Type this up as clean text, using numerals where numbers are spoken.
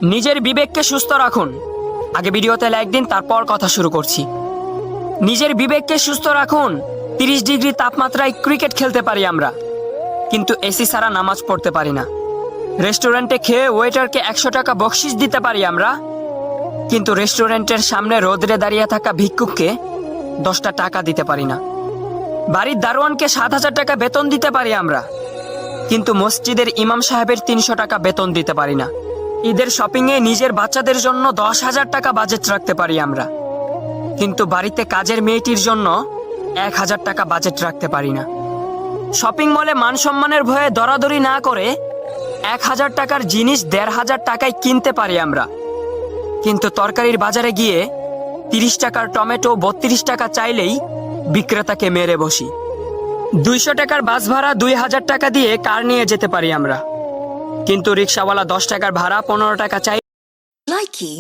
নিজের বিবেককে সুস্থ রাখুন। আগে ভিডিওতে লাইক দিন, তারপর কথা শুরু করছি। নিজের বিবেককে সুস্থ রাখুন। 30 ডিগ্রি তাপমাত্রায় ক্রিকেট খেলতে পারি আমরা, কিন্তু এসি ছাড়া নামাজ পড়তে পারি না। রেস্টুরেন্টে খেয়ে ওয়েটারকে 100 টাকা বকশিশ দিতে পারি আমরা, কিন্তু রেস্টুরেন্টের সামনে রোদরে দাঁড়িয়ে থাকা ভিক্ষুককে 10টা টাকা দিতে পারি না। বাড়ির দারোয়ানকে 7,000 টাকা বেতন দিতে পারি আমরা, কিন্তু মসজিদের ইমাম সাহেবের 300 টাকা বেতন দিতে পারি না। ঈদের শপিংয়ে নিজের বাচ্চাদের জন্য 10,000 টাকা বাজেট রাখতে পারি আমরা, কিন্তু বাড়িতে কাজের মেয়েটির জন্য 1,000 টাকা বাজেট রাখতে পারি না। শপিং মলে মান সম্মানের ভয়ে দরাদরি না করে 1,000 টাকার জিনিস 1,500 টাকায় কিনতে পারি আমরা, কিন্তু তরকারির বাজারে গিয়ে 30 টাকার টমেটো 32 টাকা চাইলেই বিক্রেতাকে মেরে বসি। 200 টাকার বাস ভাড়া 2,000 টাকা দিয়ে কার নিয়ে যেতে পারি আমরা, কিন্তু রিক্সাওয়ালা 10 টাকার ভাড়া 15 টাকা চাই। Likey